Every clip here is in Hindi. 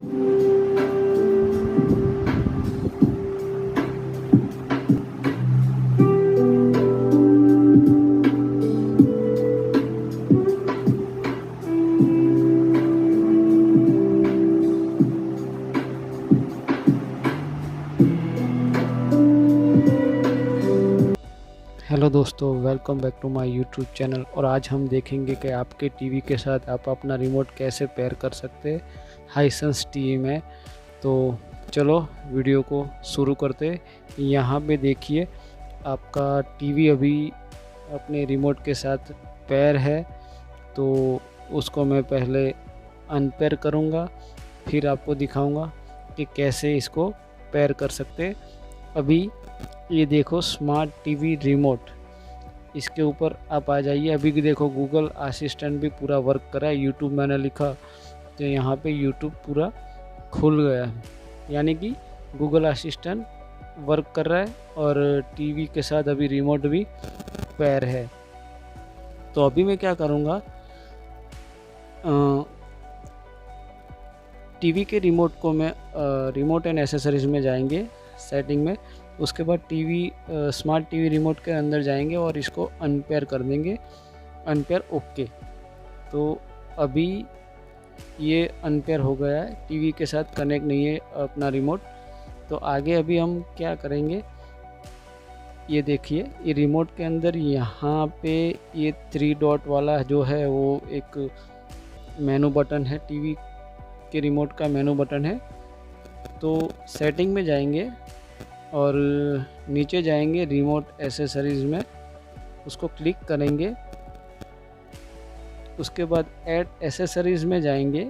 हेलो दोस्तों, welcome back to my YouTube channel. और आज हम देखेंगे कि आपके टीवी के साथ आप अपना रिमोट कैसे पेयर कर सकते हैं हाइसेंस टीवी में। तो चलो वीडियो को शुरू करते। यहाँ पे देखिए, आपका टीवी अभी अपने रिमोट के साथ पेयर है। तो उसको मैं पहले अनपेयर करूँगा, फिर आपको दिखाऊँगा कि कैसे इसको पेयर कर सकते। अभी ये देखो, स्मार्ट टीवी रिमोट, इसके ऊपर आप आ जाइए। अभी भी देखो, गूगल असिस्टेंट भी पूरा वर्क कर रहा है। यूट्यूब मैंने लिखा तो यहाँ पे यूट्यूब पूरा खुल गया है, यानी कि गूगल असिस्टेंट वर्क कर रहा है और टीवी के साथ अभी रिमोट भी पेयर है। तो अभी मैं क्या करूँगा, टीवी के रिमोट को मैं रिमोट एंड एसेसरीज में जाएंगे, सेटिंग में। उसके बाद टीवी स्मार्ट टीवी रिमोट के अंदर जाएंगे और इसको अनपेयर कर देंगे, अनपेयर ओके। तो अभी ये अनपेयर हो गया है, टीवी के साथ कनेक्ट नहीं है अपना रिमोट। तो आगे अभी हम क्या करेंगे, ये देखिए, ये रिमोट के अंदर यहाँ पे ये 3 डॉट वाला जो है वो एक मेनू बटन है, टीवी के रिमोट का मेनू बटन है। तो सेटिंग में जाएंगे और नीचे जाएंगे रिमोट एसेसरीज़ में, उसको क्लिक करेंगे। उसके बाद ऐड एसेसरीज़ में जाएंगे।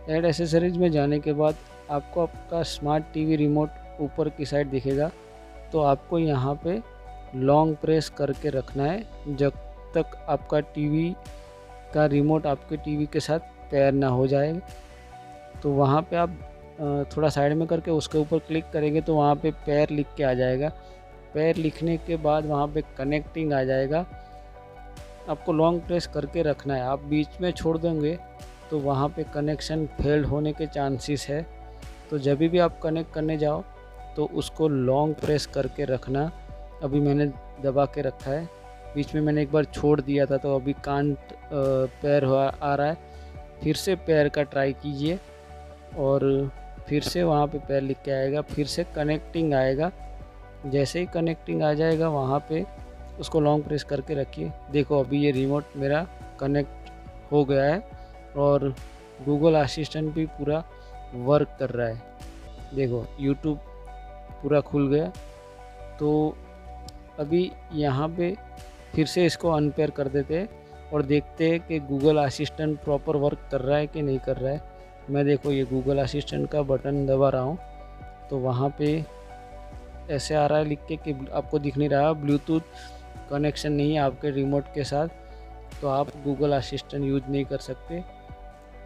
ऐड एसेसरीज़ में जाने के बाद आपको आपका स्मार्ट टीवी रिमोट ऊपर की साइड दिखेगा। तो आपको यहाँ पे लॉन्ग प्रेस करके रखना है जब तक आपका टीवी का रिमोट आपके टीवी के साथ पेयर ना हो जाए। तो वहाँ पे आप थोड़ा साइड में करके उसके ऊपर क्लिक करेंगे तो वहाँ पे पेयर लिख के आ जाएगा। पेयर लिखने के बाद वहाँ पे कनेक्टिंग आ जाएगा। आपको लॉन्ग प्रेस करके रखना है, आप बीच में छोड़ देंगे तो वहाँ पे कनेक्शन फेल्ड होने के चांसेस है। तो जब भी आप कनेक्ट करने जाओ तो उसको लॉन्ग प्रेस करके रखना। अभी मैंने दबा के रखा है, बीच में मैंने एक बार छोड़ दिया था तो अभी कांट पेयर आ रहा है। फिर से पेयर का ट्राई कीजिए और फिर से वहाँ पे पेयर लिख के आएगा, फिर से कनेक्टिंग आएगा। जैसे ही कनेक्टिंग आ जाएगा वहाँ पे उसको लॉन्ग प्रेस करके रखिए। देखो, अभी ये रिमोट मेरा कनेक्ट हो गया है और गूगल असिस्टेंट भी पूरा वर्क कर रहा है। देखो, यूट्यूब पूरा खुल गया। तो अभी यहाँ पे फिर से इसको अनपेयर कर देते हैं और देखते हैं कि गूगल असिस्टेंट प्रॉपर वर्क कर रहा है कि नहीं कर रहा है। मैं देखो, ये गूगल असिस्टेंट का बटन दबा रहा हूँ तो वहाँ पे ऐसे आ रहा है लिख के कि आपको दिख नहीं रहा, ब्लूटूथ कनेक्शन नहीं है आपके रिमोट के साथ, तो आप गूगल असिस्टेंट यूज नहीं कर सकते।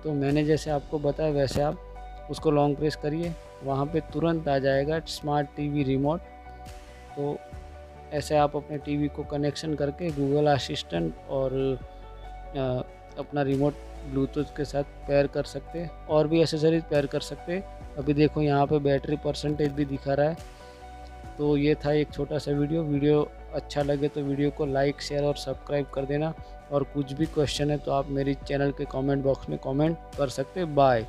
तो मैंने जैसे आपको बताया वैसे आप उसको लॉन्ग प्रेस करिए, वहाँ पे तुरंत आ जाएगा स्मार्ट टीवी रिमोट। तो ऐसे आप अपने टीवी को कनेक्शन करके गूगल असिस्टेंट और अपना रिमोट ब्लूटूथ के साथ पेयर कर सकते हैं और भी एसेसरीज पेयर कर सकते हैं। अभी देखो, यहाँ पे बैटरी परसेंटेज भी दिखा रहा है। तो ये था एक छोटा सा वीडियो अच्छा लगे तो वीडियो को लाइक, शेयर और सब्सक्राइब कर देना। और कुछ भी क्वेश्चन है तो आप मेरी चैनल के कमेंट बॉक्स में कमेंट कर सकते हैं। बाय।